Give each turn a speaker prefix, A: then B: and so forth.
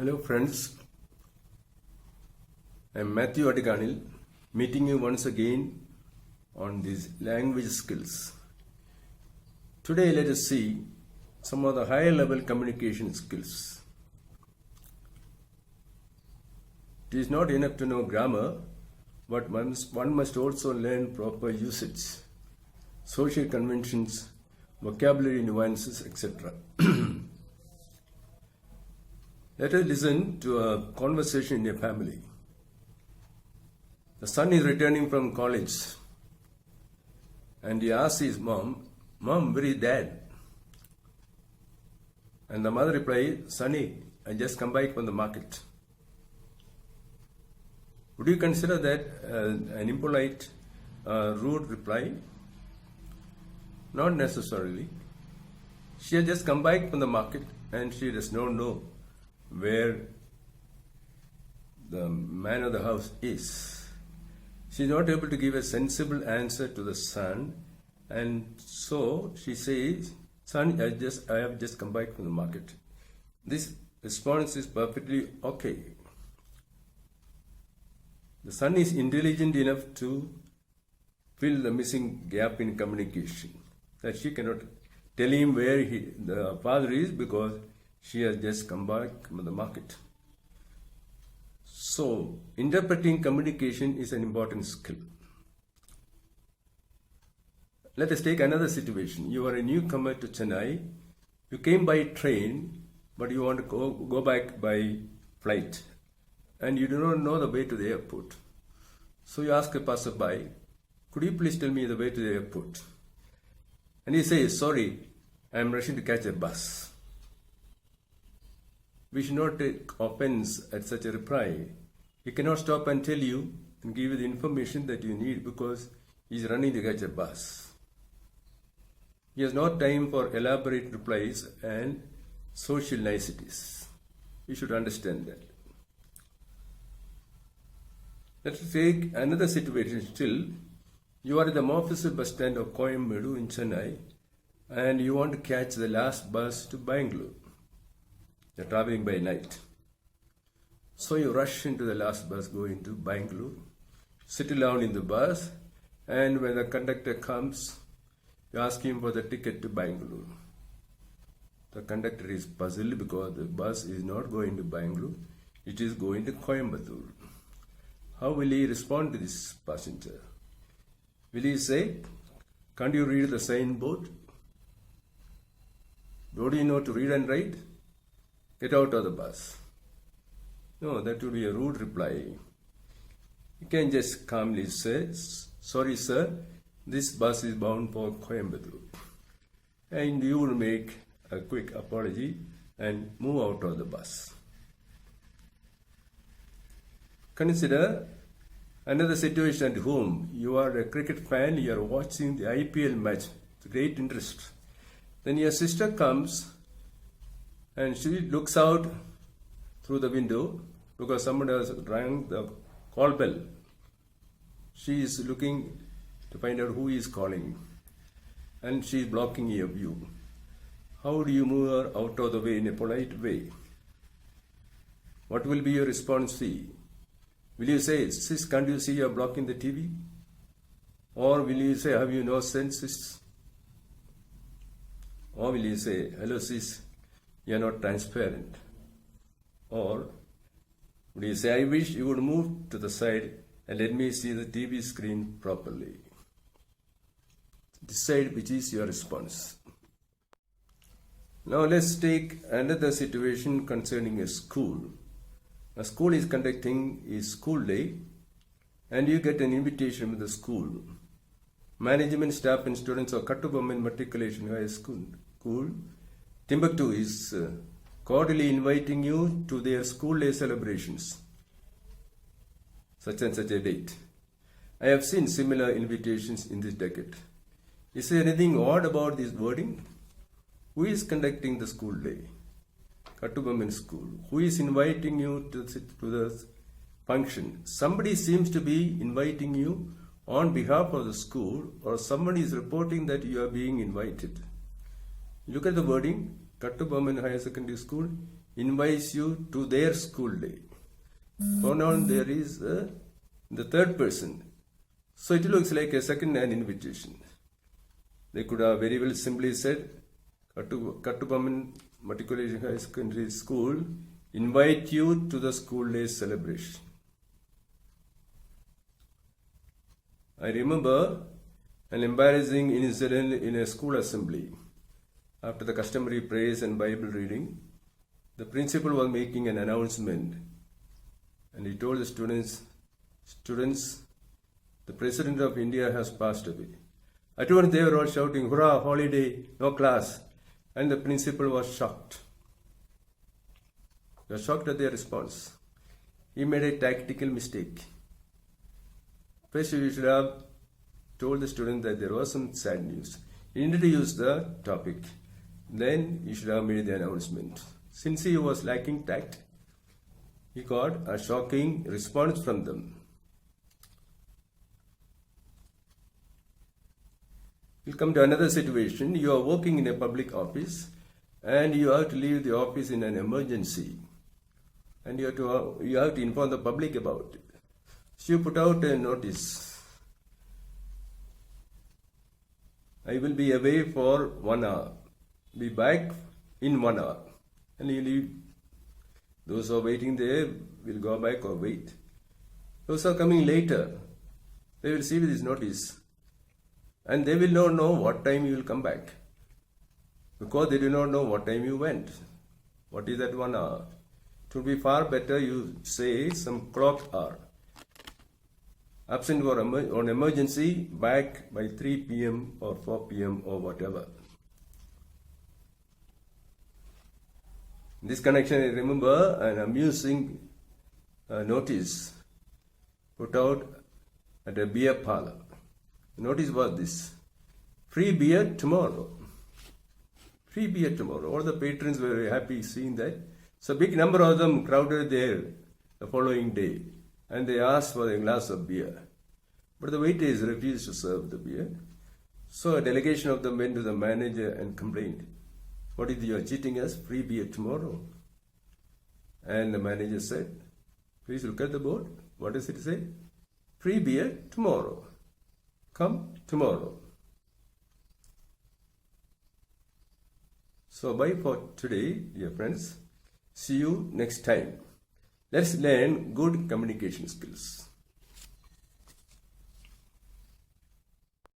A: Hello friends, I am Matthew Adiganil, meeting you once again on these language skills. Today let us see some of the higher level communication skills. It is not enough to know grammar, but one must also learn proper usage, social conventions, vocabulary nuances, etc. Let us listen to a conversation in a family. The son is returning from college and he asks his mom, "Mom, where is dad?" And the mother replies, "Sonny, I just come back from the market." Would you consider that an impolite, rude reply? Not necessarily. She has just come back from the market and she does not know where the man of the house is. She is not able to give a sensible answer to the son, and so she says, "Son, I have just come back from the market." This response is perfectly okay. The son is intelligent enough to fill the missing gap in communication, that she cannot tell him where the father is because she has just come back from the market. So, interpreting communication is an important skill. Let us take another situation. You are a newcomer to Chennai. You came by train, but you want to go back by flight, and you do not know the way to the airport. So you ask a passerby, "Could you please tell me the way to the airport?" And he says, "Sorry, I am rushing to catch a bus." We should not take offense at such a reply. He cannot stop and tell you and give you the information that you need because he is running to catch a bus. He has no time for elaborate replies and social niceties. You should understand that. Let's take another situation still. You are at the Mofussil bus stand of Coimbatore in Chennai and you want to catch the last bus to Bangalore. You're traveling by night. So you rush into the last bus going to Bangalore, settle down in the bus, and when the conductor comes, you ask him for the ticket to Bangalore. The conductor is puzzled because the bus is not going to Bangalore, it is going to Coimbatore. How will he respond to this passenger? Will he say, "Can't you read the signboard? Don't you know to read and write? Get out of the bus." No, that would be a rude reply. You can just calmly say, "Sorry sir, this bus is bound for Coimbatore." And you will make a quick apology and move out of the bus. Consider another situation at home. You are a cricket fan, you are watching the IPL match with great interest. Then your sister comes and she looks out through the window because someone has rang the call bell. She is looking to find out who is calling and she is blocking your view. How do you move her out of the way in a polite way? What will be your response? Will you say, "Sis, can't you see you are blocking the TV?" Or will you say, "Have you no sense, sis?" Or will you say, "Hello sis, you are not transparent"? Or would you say, "I wish you would move to the side and let me see the TV screen properly"? Decide which is your response. Now let's take another situation concerning a school. A school is conducting its school day and you get an invitation from the school. Management, staff and students of Kattubomman Matriculation High School, Timbuktu is cordially inviting you to their school day celebrations, such and such a date. I have seen similar invitations in this decade. Is there anything odd about this wording? Who is conducting the school day? Kattubomman School. Who is inviting you to the function? Somebody seems to be inviting you on behalf of the school, or somebody is reporting that you are being invited. Look at the wording. Kattubomman Higher Secondary School invites you to their school day. Pronoun there is the third person. So it looks like a second-hand invitation. They could have very well simply said, Kattuboman Matriculation High Secondary School invite you to the school day celebration. I remember an embarrassing incident in a school assembly. After the customary praise and Bible reading, the principal was making an announcement, and he told the students, the President of India has passed away. At once they were all shouting, hurrah, holiday, no class. And the principal was shocked. He was shocked at their response. He made a tactical mistake. First, you should have told the student that there was some sad news. He introduced the topic. Then you should have made the announcement. Since he was lacking tact, he got a shocking response from them. We'll come to another situation. You are working in a public office and you have to leave the office in an emergency. And you have to inform the public about it. So you put out a notice. I will be away for 1 hour. Be back in 1 hour. And you leave. Those who are waiting there will go back or wait. Those who are coming later, they will see this notice. And they will not know what time you will come back. Because they do not know what time you went. What is that 1 hour? It would be far better you say some clock hour. Absent on emergency, back by 3 p.m. or 4 p.m. or whatever. In this connection, I remember an amusing notice put out at a beer parlor. The notice was this: free beer tomorrow. Free beer tomorrow. All the patrons were very happy seeing that. So a big number of them crowded there the following day, and they asked for a glass of beer. But the waiters refused to serve the beer. So a delegation of them went to the manager and complained, "What is you are cheating us? Free beer tomorrow." And the manager said, "Please look at the board. What does it say? Free beer tomorrow. Come tomorrow." So bye for today, dear friends. See you next time. Let's learn good communication skills.